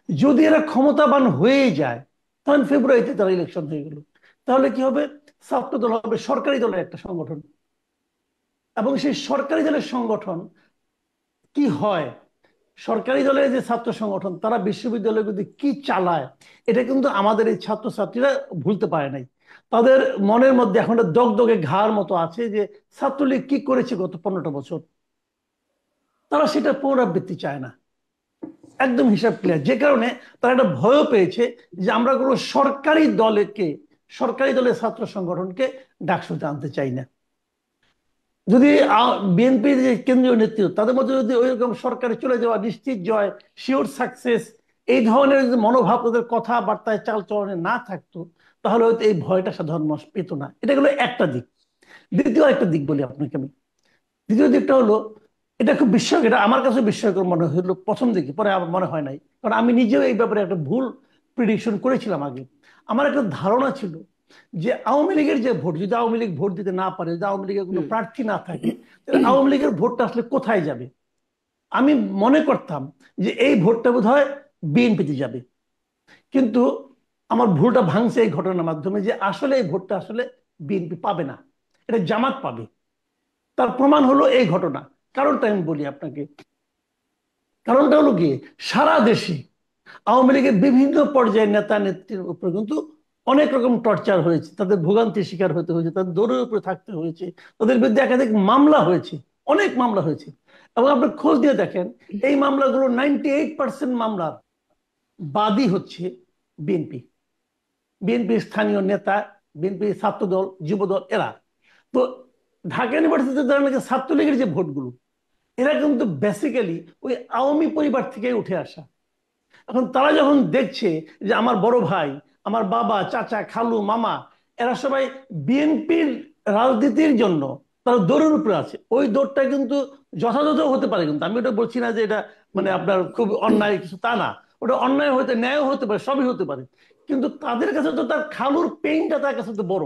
যদি এরা ক্ষমতাবান হয়ে যায়, তখন ফেব্রুয়ারিতে তারা ইলেকশন হয়ে গেল, তাহলে কি হবে? ছাত্র দল হবে সরকারি দলের একটা সংগঠন। এবং সেই সরকারি দলের সংগঠন কি হয়, সরকারি দলের যে ছাত্র সংগঠন তারা বিশ্ববিদ্যালয়ের বিরুদ্ধে কি চালায়, এটা কিন্তু আমাদের এই ছাত্রছাত্রীরা ভুলতে পারে নাই। তাদের মনের মধ্যে এখন একটা দগদগে ঘার মতো আছে যে ছাত্রলীগ কি করেছে গত 15টা বছর। তারা সেটা পুনরাবৃত্তি চায় না, একদম হিসাব ক্লিয়ার। যে কারণে তারা একটা ভয় পেয়েছে যে আমরা কোনো সরকারি দলের ছাত্র সংগঠনকে ডাকসুতে আনতে চাই না। যদি বিএনপির যে কেন্দ্রীয় নেতৃত্ব তাদের মধ্যে যদি ওইরকম সরকারে চলে যাওয়া নিশ্চিত জয়, শিওর সাকসেস, এই ধরনের যদি মনোভাব তাদের কথাবার্তায় চালচলনে না থাকতো, তাহলে হয়তো এই ভয়টা সাধারণ মানুষ পেত না। এটা হলো একটা দিক। দ্বিতীয় একটা দিক বলি আপনাকে আমি। দ্বিতীয় দিকটা হলো, এটা খুব বিস্ময়, এটা আমার কাছে বিস্ময়কর মনে হলো প্রথম দিকে, পরে আমার মনে হয় নাই। কারণ আমি নিজেও এই ব্যাপারে একটা ভুল প্রিডিকশন করেছিলাম আগে। আমার একটা ধারণা ছিল যে আওয়ামী লীগের যে ভোট, যদি আওয়ামী লীগ ভোট দিতে না পারে, যদি আওয়ামী লীগের কোনো হুম। প্রার্থী না থাকে, তাহলে আওয়ামী লীগের ভোটটা আসলে কোথায় যাবে। আমি মনে করতাম যে এই ভোটটা বোধহয় বিএনপিতে যাবে। কিন্তু আমার ভুলটা ভাঙছে এই ঘটনার মাধ্যমে, যে আসলে এই ভোটটা আসলে বিএনপি পাবে না, এটা জামাত পাবে। তার প্রমাণ হলো এই ঘটনা। কারণটা আমি বলি আপনাকে। কারণটা হলো কি, সারা দেশে আওয়ামী লীগের বিভিন্ন পর্যায়ের নেতা নেত্রীর উপর কিন্তু অনেক রকম টর্চার হয়েছে, তাদের ভোগান্তির শিকার হতে হয়েছে, তাদের দৌড়ের উপরে থাকতে হয়েছে, তাদের বিরুদ্ধে একাধিক মামলা হয়েছে, অনেক মামলা হয়েছে। এবং আপনি খোঁজ দিয়ে দেখেন, এই মামলাগুলো 98% মামলার বাদী হচ্ছে বিএনপি, বিএনপির স্থানীয় নেতা, বিএনপি ছাত্রদল, যুবদল, এরা। তো ঢাকা ইউনিভার্সিটিতে যারা নাকি ছাত্রলীগের যে ভোটগুলো, এরা কিন্তু বেসিক্যালি ওই আওয়ামী পরিবার থেকে উঠে আসা। এখন তারা যখন দেখছে যে আমার বড় ভাই, আমার বাবা, চাচা, খালু, মামা, এরা সবাই বিএনপির রাজনীতির জন্য তারা দৌড়ের উপরে আছে, ওই দৌড়টা কিন্তু যথাযথ হতে পারে। কিন্তু আমি ওটা বলছি না যে এটা মানে আপনার খুব অন্যায় কিছু, তা না। ওটা অন্যায় হতে, ন্যায় হতে পারে, সবই হতে পারে। কিন্তু তাদের কাছে তো তার খালুর পেইনটা তার কাছে তো বড়।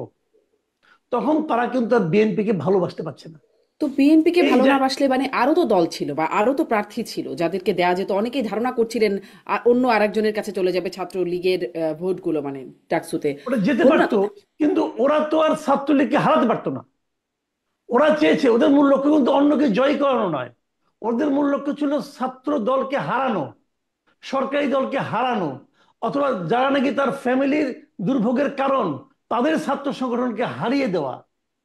তখন তারা কিন্তু আর বিএনপিকে ভালোবাসতে পারছে না। তো বিএনপিকে এই ভালো যে না বাসলে মানে আরো তো দল ছিল বা আরো তো প্রার্থী ছিল যাদেরকে দেয়া যেত, অনেকেই ধারণা করছিলেন অন্য আরেকজনের কাছে চলে যাবে ছাত্রলীগের ভোটগুলো, মানে টাকসুতে। ওটা যেতে হলো না পারতো, তো? কিন্তু ওরা তো আর ছাত্রলীগকে হারাতে পারতো না। ওরা চেয়েছে, ওদের মূল লক্ষ্য কিন্তু অন্যকে জয় করানো নয়। ওদের মূল লক্ষ্য ছিল ছাত্র দলকে হারানো, সরকারি দলকে হারানো, অথবা যারা নাকি তার ফ্যামিলির দুর্ভোগের কারণ, তাদের ছাত্র সংগঠনকে হারিয়ে দেওয়া।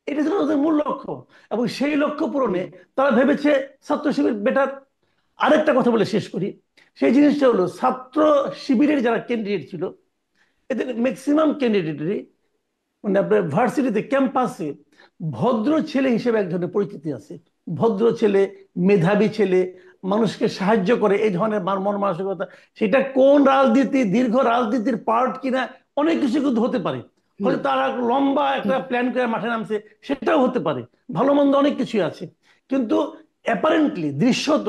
এটা ছিল ওদের মূল লক্ষ্য। এবং সেই লক্ষ্য পূরণে তারা ভেবেছে ছাত্র শিবির বেটার। আরেকটা কথা বলে শেষ করি। সেই জিনিসটা হলো, ছাত্র শিবিরের যারা ক্যান্ডিডেট ছিল, এদের ম্যাক্সিমাম ক্যান্ডিডেটই মানে আপনার ভার্সিটিতে, ক্যাম্পাসে ভদ্র ছেলে হিসেবে এক ধরনের পরিচিতি আছে। ভদ্র ছেলে, মেধাবী ছেলে, মানুষকে সাহায্য করে, এই ধরনের মন মানসিকতা। সেটা কোন রাজনীতি, দীর্ঘ রাজনীতির পার্ট কিনা, অনেক কিছু কিন্তু হতে পারে। হুম। হয়তো তারা লম্বা একটা প্ল্যান করে মাঠে নামছে, সেটাও হতে পারে। ভালো মন্দ অনেক কিছুই আছে। কিন্তু অ্যাপারেন্টলি, দৃশ্যত,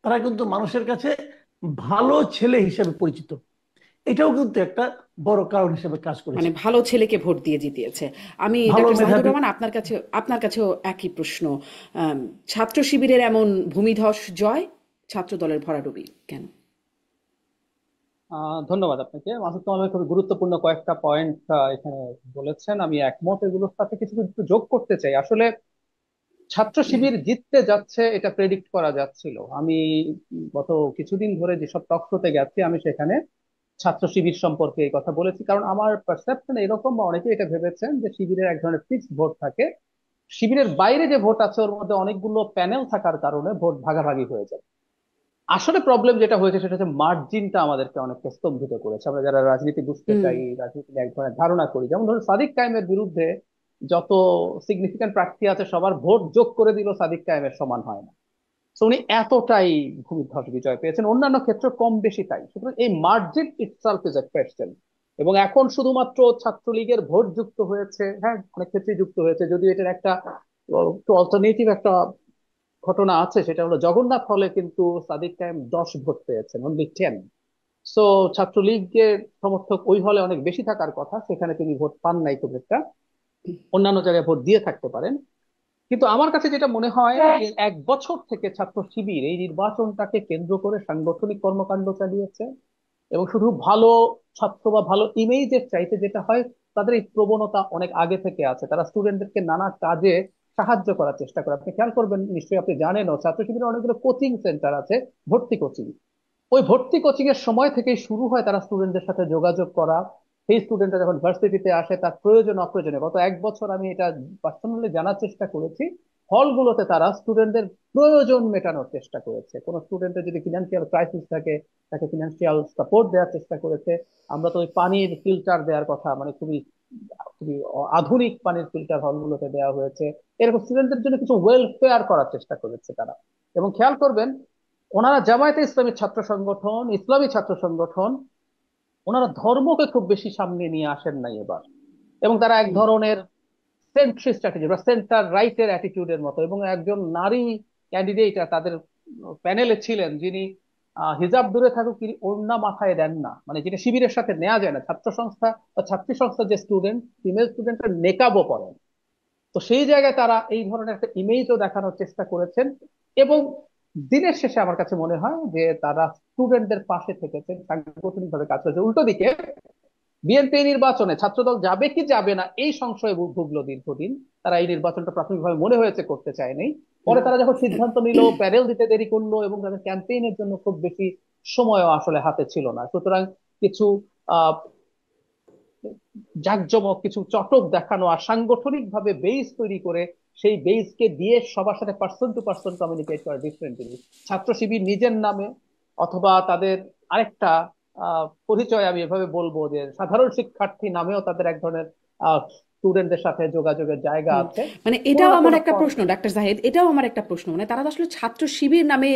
তারা কিন্তু মানুষের কাছে ভালো ছেলে হিসেবে পরিচিত। এটাও কিন্তু একটা বড় কারণ হিসেবে কাজ মানে করেছে। ভালো ছেলেকে ভোট দিয়ে জিতিয়েছে। আমি ভালো ডক্টর জাহিদুর মেধাবী। রহমান, আপনার কাছেও একই প্রশ্ন। ছাত্র শিবিরের এমন ভূমিধস জয়, ছাত্র দলের ভরাডুবি কেন? ধন্যবাদ আপনাকে। মাসুদ কামাল খুবই গুরুত্বপূর্ণ কয়েকটা পয়েন্ট এখানে বলেছেন, আমি একমত। এগুলোর সাথে কিছু কিছু যোগ করতে চাই। আসলে ছাত্র শিবির জিততে যাচ্ছে এটা প্রেডিক্ট করা যাচ্ছিল। আমি গত কিছুদিন ধরে যেসব টক শোতে গেছি, আমি সেখানে ছাত্র শিবির সম্পর্কে এই কথা বলেছি, কারণ আমার পারসেপশন এরকম, বা অনেকে এটা ভেবেছেন যে শিবিরের এক ধরনের ফিক্সড ভোট থাকে, শিবিরের বাইরে যে ভোট আছে ওর মধ্যে অনেকগুলো প্যানেল থাকার কারণে ভোট ভাগাভাগি হয়ে যায়। আসলে প্রবলেম যেটা হয়েছে সেটা হচ্ছে মার্জিনটা আমাদেরকে অনেকটা স্তম্ভিত করেছে। আমরা যারা রাজনীতি বুঝতে হুম। চাই, রাজনীতি নিয়ে এক ধরনের ধারণা করি, যেমন ধরুন সাদিক কায়েমের বিরুদ্ধে যত সিগনিফিকেন্ট প্রার্থী আছে সবার ভোট যোগ করে দিল, সাদিক কায়েমের সমান হয় না। তো উনি এতটাই ভূমিধস বিজয় পেয়েছেন, অন্যান্য ক্ষেত্রে কম বেশি তাই। সুতরাং এই margin itself is a question. এবং এখন শুধুমাত্র ছাত্রলীগের ভোট যুক্ত হয়েছে, হ্যাঁ অনেক ক্ষেত্রেই যুক্ত হয়েছে, যদিও এটার একটা অল্টারনেটিভ একটা ঘটনা আছে, সেটা হলো জগন্নাথ হলে কিন্তু সাদিক কায়েম 10 ভোট পেয়েছেন, অনলি 10। সো ছাত্রলীগের সমর্থক ওই হলে অনেক বেশি থাকার কথা, সেখানে তিনি ভোট পান নাই খুব একটা। অন্যান্য জায়গায় ভোট দিয়ে থাকতে পারেন। কিন্তু আমার কাছে যেটা মনে হয় যে 1 বছর থেকে ছাত্র শিবির এই নির্বাচনটাকে কেন্দ্র করে সাংগঠনিক কর্মকাণ্ড চালিয়েছে, এবং শুধু ভালো ছাত্র বা ভালো ইমেজের চাইতে যেটা হয়, তাদের এই প্রবণতা অনেক আগে থেকে আছে, তারা স্টুডেন্টদেরকে নানা কাজে সাহায্য করার চেষ্টা করে। আপনি খেয়াল করবেন, নিশ্চয়ই আপনি জানেনও, ছাত্র শিবিরের অনেকগুলো কোচিং সেন্টার আছে, ভর্তি কোচিং। ওই ভর্তি কোচিং এর সময় থেকেই শুরু হয় তারা স্টুডেন্টদের সাথে যোগাযোগ করা। সেই স্টুডেন্টরা যখন ভার্সিটিতে আসে, তার প্রয়োজন অপ্রয়োজনে, গত এক বছর আমি এটা পার্সোনালি জানার চেষ্টা করেছি, হলগুলোতে তারা স্টুডেন্টদের প্রয়োজন মেটানোর চেষ্টা করেছে। কোনো স্টুডেন্টের যদি ফিনান্সিয়াল ক্রাইসিস থাকে, তাকে ফিনান্সিয়াল সাপোর্ট দেওয়ার চেষ্টা করেছে। আমরা তো ওই পানির ফিল্টার দেওয়ার কথা, মানে খুবই খুবই আধুনিক পানির ফিল্টার হলগুলোতে দেওয়া হয়েছে। এরকম স্টুডেন্টদের জন্য কিছু ওয়েলফেয়ার করার চেষ্টা করেছে তারা। এবং খেয়াল করবেন, ওনারা জামায়াতে ইসলামী ছাত্র সংগঠন, ইসলামী ছাত্র সংগঠন, ওনারা ধর্মকে খুব বেশি সামনে নিয়ে আসেন নাই এবার। এবং তারা এক হুম। ধরনের সেন্ট্রিস্ট অ্যাটিটিউড বা সেন্টার রাইটের অ্যাটিটিউডের মতো। এবং একজন নারী ক্যান্ডিডেট তাদের প্যানেলে ছিলেন, যিনি হিজাব দূরে থাকুক, তিনি ওড়না মাথায় দেন না, মানে যেটা শিবিরের সাথে নেওয়া যায় না। ছাত্র সংস্থা বা ছাত্রী সংস্থার যে স্টুডেন্ট, ফিমেল স্টুডেন্টরা নেকাবও পড়েন। তো সেই জায়গায় তারা এই ধরনের একটা ইমেজও দেখানোর চেষ্টা করেছেন। এবং দিনের শেষে আমার কাছে মনে হয় যে তারা স্টুডেন্টদের পাশে থেকেছেন, সাংগঠনিক ভাবে কাজ করেছে। উল্টো দিকে বিএনপি নির্বাচনে ছাত্রদল যাবে কি যাবে না এই সংশয়ে ভুগলো দীর্ঘদিন। তারা এই নির্বাচনটা প্রাথমিকভাবে মনে হয়েছে করতে চায়নি। পরে হুম। তারা যখন সিদ্ধান্ত নিল, প্যানেল দিতে দেরি করলো, এবং তাদের ক্যাম্পেইনের জন্য খুব বেশি সময়ও আসলে হাতে ছিল না। সুতরাং কিছু আহ জাঁকজমক, কিছু চটক দেখানো আর সাংগঠনিক ভাবে বেস তৈরি করে সেই বেসকে দিয়ে সবার সাথে পার্সন টু পার্সন কমিউনিকেট করা ডিফারেন্ট জিনিস। ছাত্র শিবির নিজের নামে অথবা তাদের আরেকটা পরিচয়, আমি এভাবে বলবো যে সাধারণ শিক্ষার্থী নামেও তাদের এক ধরনের স্টুডেন্টদের সাথে যোগাযোগের জায়গা হুম। আছে। মানে কোনো এটাও না আমার কোনো একটা প্রশ্ন, ডাক্তার জাহেদ, এটাও আমার একটা প্রশ্ন, মানে তারা তো আসলে ছাত্র শিবির নামে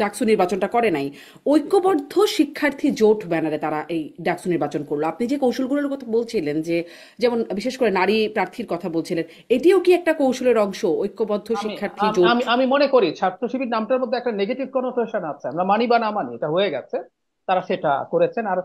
ডাকসু নির্বাচনটা করে নাই, ঐক্যবদ্ধ শিক্ষার্থী জোট ব্যানারে তারা এই ডাকসু নির্বাচন করলো। আপনি যে কৌশলগুলোর কথা বলছিলেন, যে যেমন বিশেষ করে নারী প্রার্থীর কথা বলছিলেন, এটিও কি একটা কৌশলের অংশ, ঐক্যবদ্ধ আমি শিক্ষার্থী আমি জোট? আমি আমি মনে করি ছাত্র শিবির নামটার মধ্যে একটা নেগেটিভ কনোটেশন আছে, আমরা মানি বা না মানি, এটা হয়ে গেছে, তারা সেটা করেছেন। আর